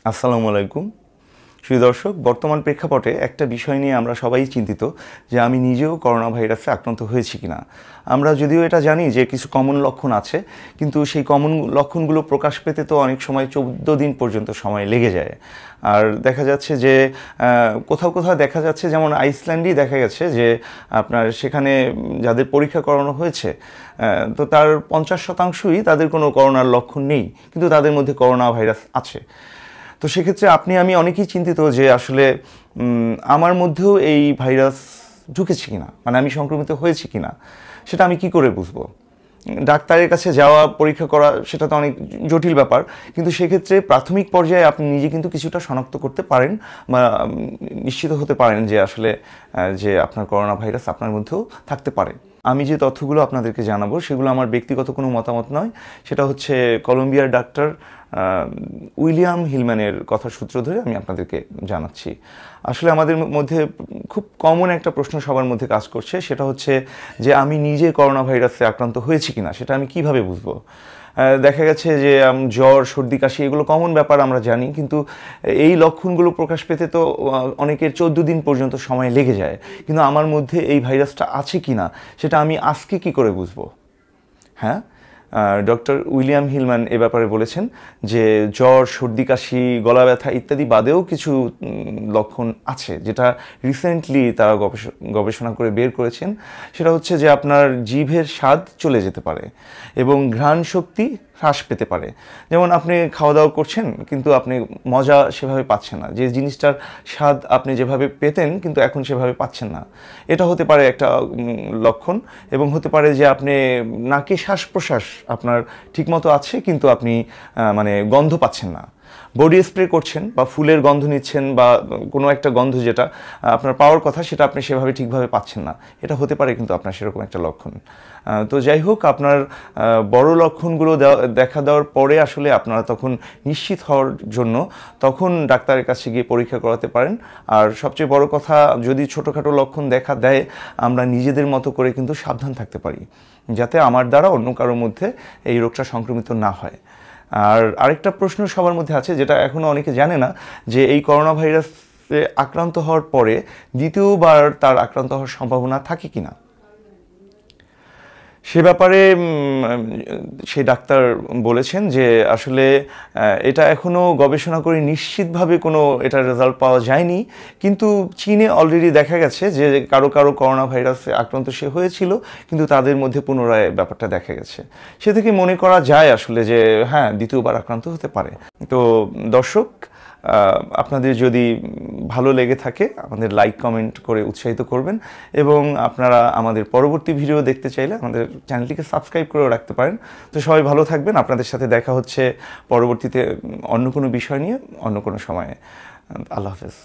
আসসালামু আলাইকুম প্রিয় দর্শক, বর্তমান প্রেক্ষাপটে একটা বিষয় নিয়ে আমরা সবাই চিন্তিত যে আমি নিজেও করোনা ভাইরাসে আক্রান্ত হয়েছি কিনা। আমরা যদিও এটা জানি যে কিছু কমন লক্ষণ আছে, কিন্তু সেই কমন লক্ষণগুলো প্রকাশ পেতে তো অনেক সময় 14 দিন পর্যন্ত সময় লেগে যায়। আর দেখা যাচ্ছে যে কোথাও কোথাও দেখা যাচ্ছে, যেমন আইসল্যান্ডেই দেখা গেছে যে আপনার সেখানে যাদের পরীক্ষা করানো হয়েছে তো তার 50%ই তাদের কোনো করোনার লক্ষণ নেই, কিন্তু তাদের মধ্যে করোনা ভাইরাস আছে। তো সেক্ষেত্রে আমি অনেকেই চিন্তিত যে আসলে আমার মধ্যেও এই ভাইরাস ঢুকেছে কিনা, মানে আমি সংক্রমিত হয়েছি কিনা, সেটা আমি কি করে বুঝবো? ডাক্তারের কাছে যাওয়া, পরীক্ষা করা, সেটা তো অনেক জটিল ব্যাপার, কিন্তু সেক্ষেত্রে প্রাথমিক পর্যায়ে আপনি নিজে কিন্তু কিছুটা শনাক্ত করতে পারেন বা নিশ্চিত হতে পারেন যে আসলে যে আপনার করোনা ভাইরাস আপনার মধ্যেও থাকতে পারে। আমি যে তথ্যগুলো আপনাদেরকে জানাবো সেগুলো আমার ব্যক্তিগত কোনো মতামত নয়, সেটা হচ্ছে কলম্বিয়ার ডাক্তার উইলিয়াম হিলম্যানের কথা সূত্র ধরে আমি আপনাদেরকে জানাচ্ছি। আসলে আমাদের মধ্যে খুব কমন একটা প্রশ্ন সবার মধ্যে কাজ করছে, সেটা হচ্ছে যে আমি নিজে করোনা ভাইরাসে আক্রান্ত হয়েছি কিনা সেটা আমি কিভাবে বুঝবো। দেখা গেছে যে জ্বর, সর্দি, কাশি এগুলো কমন ব্যাপার, আমরা জানি, কিন্তু এই লক্ষণগুলো প্রকাশ পেতে তো অনেকের 14 দিন পর্যন্ত সময় লেগে যায়। কিন্তু আমার মধ্যে এই ভাইরাসটা আছে কিনা সেটা আমি আজকে কি করে বুঝবো? হ্যাঁ, ডক্টর উইলিয়াম হিলম্যান এ ব্যাপারে বলেছেন যে জ্বর, সর্দি, কাশি, গলা ব্যথা ইত্যাদি বাদেও কিছু লক্ষণ আছে, যেটা রিসেন্টলি তারা গবেষণা করে বের করেছেন। সেটা হচ্ছে যে আপনার জিভের স্বাদ চলে যেতে পারে এবং ঘ্রাণ শক্তি হ্রাস পেতে পারে। যেমন আপনি খাওয়া দাওয়া করছেন কিন্তু আপনি মজা সেভাবে পাচ্ছেন না, যে জিনিসটার স্বাদ আপনি যেভাবে পেতেন কিন্তু এখন সেভাবে পাচ্ছেন না, এটা হতে পারে একটা লক্ষণ। এবং হতে পারে যে আপনি নাকে শ্বাস প্রশ্বাস আপনার ঠিকমতো আছে কিন্তু আপনি মানে গন্ধ পাচ্ছেন না। বডি স্প্রে করছেন বা ফুলের গন্ধ নিচ্ছেন বা কোনো একটা গন্ধ যেটা আপনার পাওয়ার কথা সেটা আপনি সেভাবে ঠিকভাবে পাচ্ছেন না, এটা হতে পারে কিন্তু আপনার সেরকম একটা লক্ষণ। তো যাই হোক, আপনার বড় লক্ষণগুলো দেখা দেওয়ার পরে আসলে আপনারা তখন নিশ্চিত হওয়ার জন্য তখন ডাক্তারের কাছে গিয়ে পরীক্ষা করাতে পারেন। আর সবচেয়ে বড় কথা, যদি ছোটোখাটো লক্ষণ দেখা দেয় আমরা নিজেদের মতো করে কিন্তু সাবধান থাকতে পারি, যাতে আমার দ্বারা অন্য কারোর মধ্যে এই রোগটা সংক্রমিত না হয়। আর আরেকটা প্রশ্ন সবার মধ্যে আছে, যেটা এখনও অনেকে জানে না, যে এই করোনা ভাইরাসে আক্রান্ত হওয়ার পরে দ্বিতীয়বার তার আক্রান্ত হওয়ার সম্ভাবনা থাকে কিনা। সে ব্যাপারে সেই ডাক্তার বলেছেন যে আসলে এটা এখনও গবেষণা করে নিশ্চিতভাবে কোনো এটার রেজাল্ট পাওয়া যায়নি, কিন্তু চীনে অলরেডি দেখা গেছে যে কারো কারো করোনা ভাইরাসে আক্রান্ত সে হয়েছিল, কিন্তু তাদের মধ্যে পুনরায় ব্যাপারটা দেখা গেছে। সে থেকে মনে করা যায় আসলে যে হ্যাঁ, দ্বিতীয়বার আক্রান্ত হতে পারে। তো দর্শক, আপনাদের যদি ভালো লেগে থাকে আমাদের লাইক, কমেন্ট করে উৎসাহিত করবেন, এবং আপনারা আমাদের পরবর্তী ভিডিও দেখতে চাইলে আমাদের চ্যানেলটিকে সাবস্ক্রাইব করেও রাখতে পারেন। তো সবাই ভালো থাকবেন, আপনাদের সাথে দেখা হচ্ছে পরবর্তীতে অন্য কোনো বিষয় নিয়ে অন্য কোনো সময়ে। আল্লাহ হাফেজ।